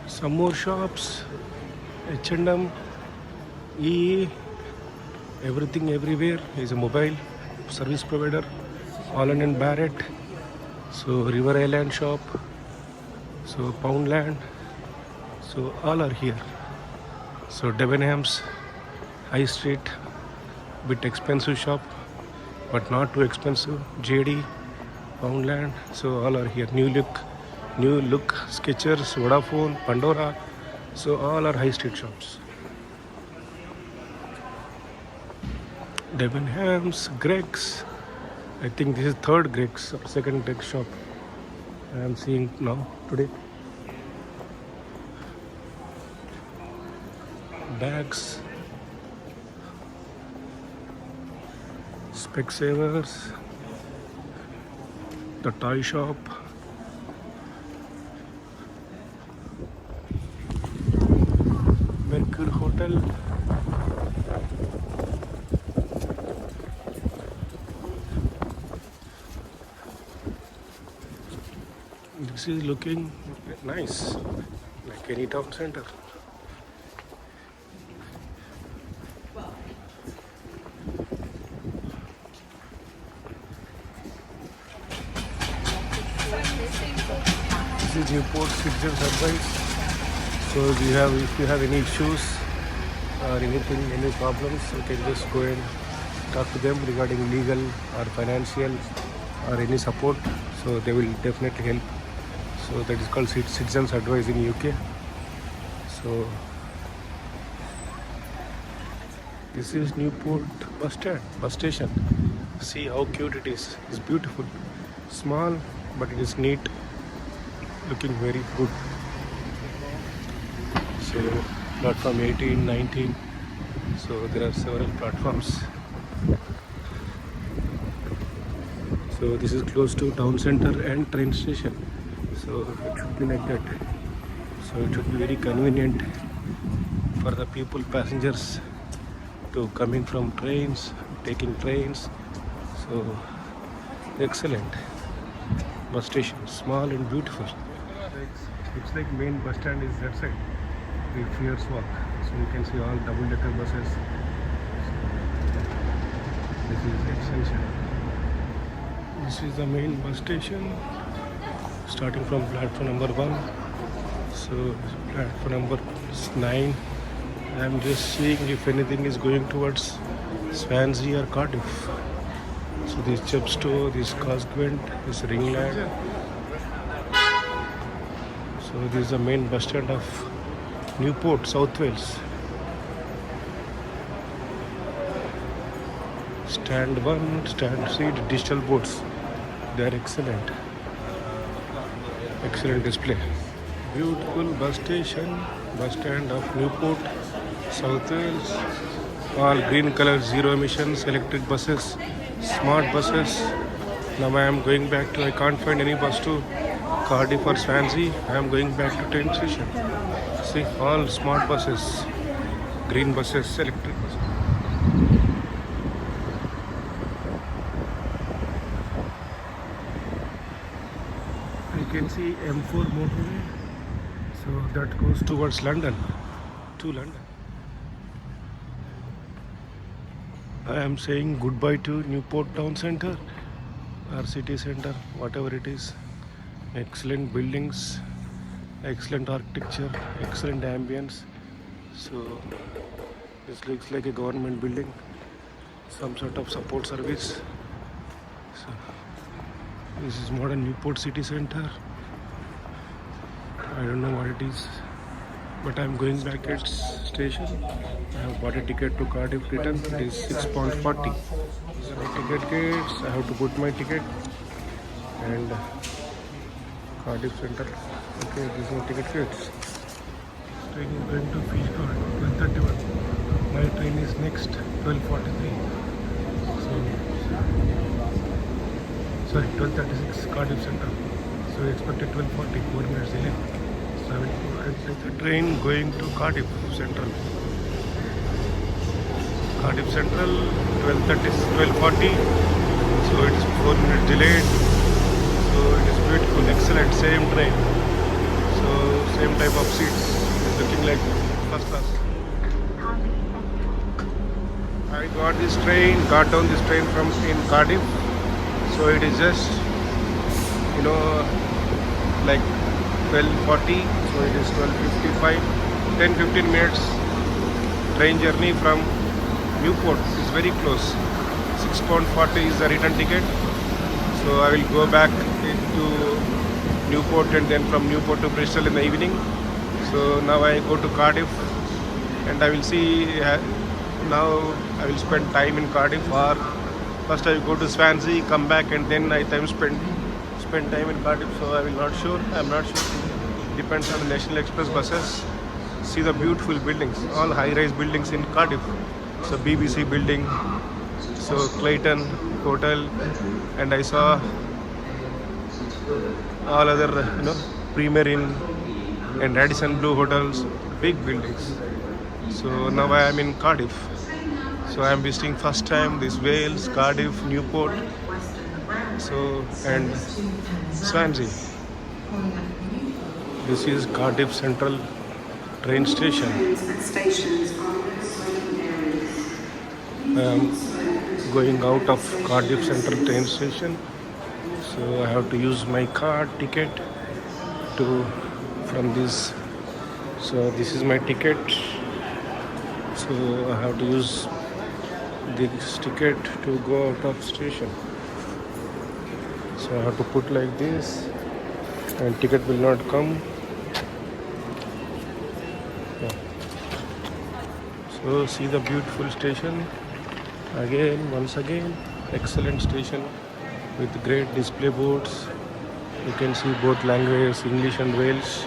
Some more shops, H&M, E, everything everywhere is a mobile service provider. Holland and Barrett, so River Island shop, so Poundland, so all are here. So Debenhams, High Street, bit expensive shop, but not too expensive. JD, Poundland, so all are here. New Look, Skechers, Vodafone, Pandora, so all are high street shops. Debenhams, Greg's. I think this is third Greg's or second Greg's shop I am seeing now today. Bags, Specsavers, the toy shop, Mercure Hotel, this is looking nice, like any town center. This is Newport Citizens Advice. So if you have any issues or anything, any problems, you can just go and talk to them regarding legal or financial or any support. So they will definitely help. So that is called Citizens Advice in UK. So this is Newport bus station. See how cute it is. It's beautiful. Small, but it is neat. Looking very good. So platform 18, 19. So there are several platforms. So this is close to town center and train station. So it should be like that. So it should be very convenient for the people, passengers, to coming from trains, taking trains. So excellent bus station, small and beautiful. Looks like main bus stand is that side, the Freers Walk. So you can see all double-decker buses. This is Extension. This is the main bus station, starting from platform number 1. So platform number 9. I am just seeing if anything is going towards Swansea or Cardiff. So this Chepstow, this Cosquent, this Ringland. So this is the main bus stand of Newport, South Wales. Stand 1, stand C, digital boards. They are excellent. Excellent display. Beautiful bus station, bus stand of Newport, South Wales. All green color, zero emissions, electric buses, smart buses. Now I am going back to, I can't find any bus to Cardiff or Swansea. I am going back to train station. See, all smart buses, green buses, electric buses. You can see M4 motorway. So that goes towards London, to London. I am saying goodbye to Newport Town Centre or City Centre, whatever it is. Excellent buildings, excellent architecture, excellent ambience. So this looks like a government building, some sort of support service. So this is modern Newport City Centre. I don't know what it is, but I'm going back at station. I have bought a ticket to Cardiff return. It is £6.40. So ticket gates, I have to put my ticket and Cardiff Centre. Okay, there's no ticket gates. Train is going to Fishguard, 12:31. My train is next, 12:43. So, sorry, 12:36, Cardiff Centre. So expected 12:40, 4 minutes delay. So I will take the train going to Cardiff Central. Cardiff Central, 12:40. So it is 4 minutes delayed. So it is beautiful, excellent, same train. So Same type of seats. It's looking like first class. I got down this train from in Cardiff. So it is just, like 12:40. So it is 12:55. 10-15 minutes train journey from Newport. It's very close. £6.40 is the return ticket. So I will go back into Newport and then from Newport to Bristol in the evening. So now I go to Cardiff and I will see. Now I will spend time in Cardiff, or first I will go to Swansea, come back, and then I spend time in Cardiff. So I will not sure. I'm not sure. Depends on the National Express buses. See the beautiful buildings, all high-rise buildings in Cardiff. So BBC building, so Clayton Hotel, and I saw all other, Premier Inn and Radisson Blu hotels, big buildings. So now I am in Cardiff. So I am visiting first time this Wales, Cardiff, Newport, so and Swansea. This is Cardiff Central train station. I am going out of Cardiff Central train station. So I have to use my card ticket from this. So this is my ticket. So I have to use this ticket to go out of station. So I have to put like this, and ticket will not come. Yeah. So see the beautiful station once again, excellent station with great display boards. You can see both languages, English and Welsh.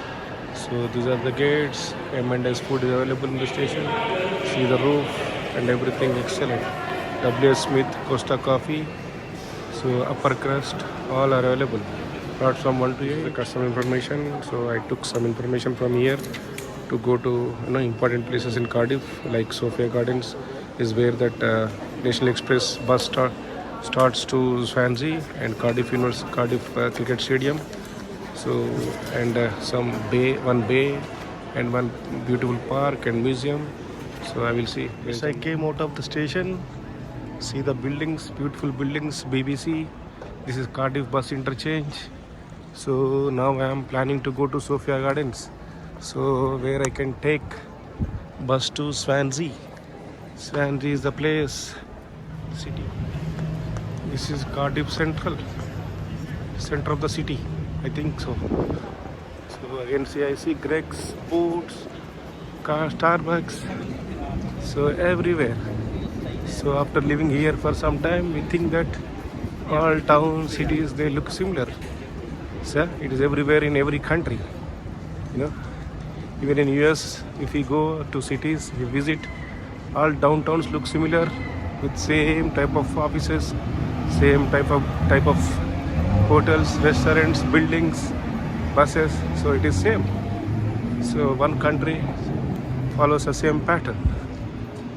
So these are the gates. M&S food is available in the station. See the roof and everything excellent. W.S. Smith, Costa Coffee. So upper crust, all are available. Apart from 1 to 8, the customer information. So I took some information from here to go to important places in Cardiff, like Sophia Gardens is where that National Express bus starts to Swansea, and Cardiff Cricket Stadium. So and one bay and one beautiful park and museum. So I will see. Yes, I came out of the station. See the buildings, beautiful buildings, BBC. This is Cardiff bus interchange. So now I am planning to go to Sophia Gardens. So where I can take bus to Swansea. Swansea is the place, city. This is Cardiff center of the city, I think so. So again, I see Greg's, Boots, Starbucks, so everywhere. So after living here for some time, we think that all towns, cities, they look similar. So it is everywhere in every country. Even in US, if we go to cities, we visit, all downtowns look similar with same type of offices, same type of hotels, restaurants, buildings, buses. So it is same. So one country follows the same pattern.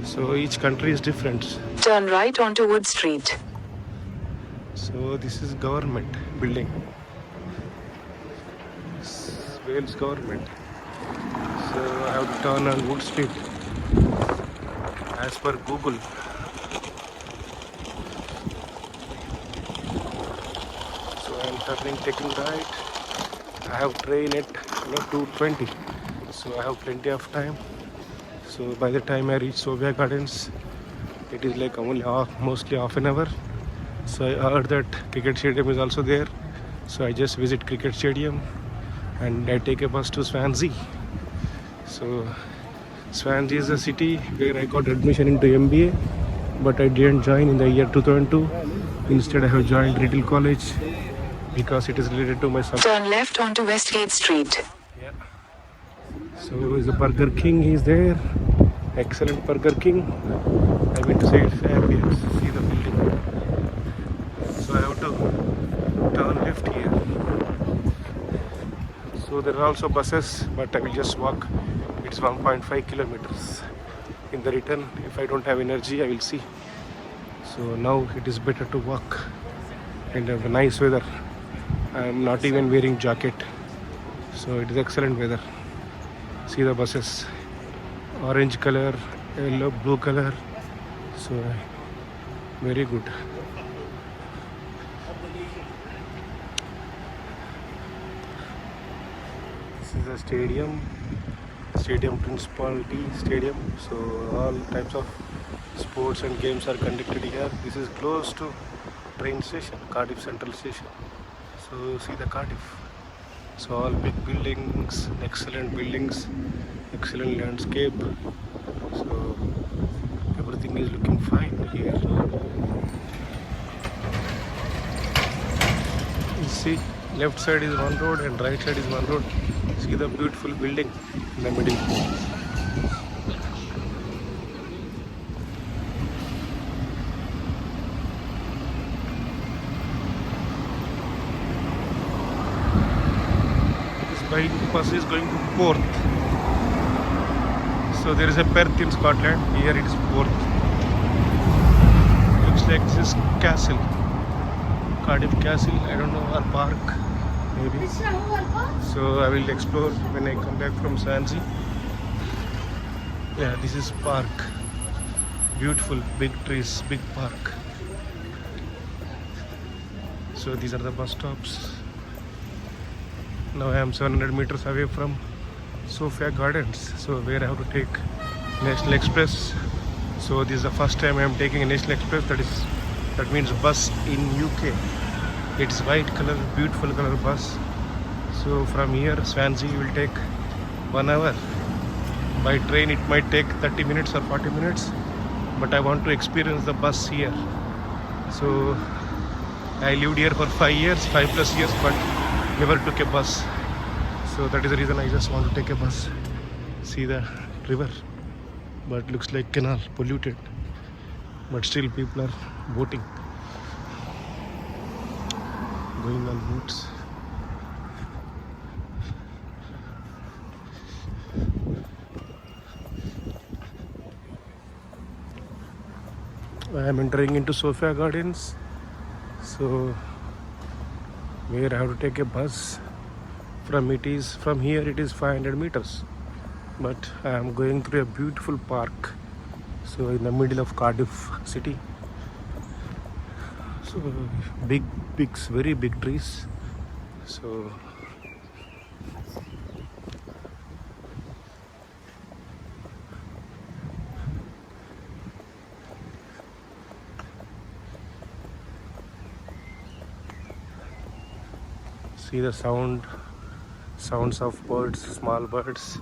So each country is different. Turn right onto Wood Street. So this is government building. Wales government. So I have to turn on Wood Street as per Google. So I am taking right. I have train at 2:20. So I have plenty of time. So by the time I reach Sophia Gardens, it is like only mostly half an hour. So I heard that cricket stadium is also there. So I just visit cricket stadium and I take a bus to Swansea. So Swansea is a city where I got admission into MBA, but I didn't join in the year 2002. Instead I have joined Retail College because it is related to my subject. Turn left onto Westgate Street. Yeah. So is the Burger King is there. Excellent Burger King. I went to say it's ambience. See the building. So I have to turn left here. So there are also buses, but I will just walk. It's 1.5 kilometers. In the return, if I don't have energy, I will see. So now it is better to walk and have a nice weather. I am not even wearing jacket. So it is excellent weather. See the buses, orange color, yellow, blue color. So very good. This is a stadium principality stadium. So all types of sports and games are conducted here. This is close to train station, Cardiff Central Station. So see the Cardiff. So all big buildings, excellent buildings, excellent landscape. So everything is looking fine here. You see, left side is one road and right side is one road. See the beautiful building in the middle. Bus is going to Porth. So there is a Perth in Scotland. Here it is Porth. Looks like this is castle, Cardiff Castle. I don't know, or park maybe. So I will explore when I come back from Swansea. Yeah, this is park. Beautiful, big trees, big park. So these are the bus stops. Now I am 700 meters away from Sophia Gardens, so where I have to take National Express. So this is the first time I am taking a National Express, that means bus in UK. It's white color, beautiful color bus. So from here Swansea will take 1 hour. By train it might take 30 minutes or 40 minutes, but I want to experience the bus here. So I lived here for 5 years, 5+ years, but never took a bus. So that is the reason I just want to take a bus. See the river, but looks like canal, polluted, but still people are boating, going on boats. I am entering into Sophia Gardens. So where I have to take a bus from here it is 500 meters, but I am going through a beautiful park, so in the middle of Cardiff city. So big very big trees. So see the sounds of birds, small birds.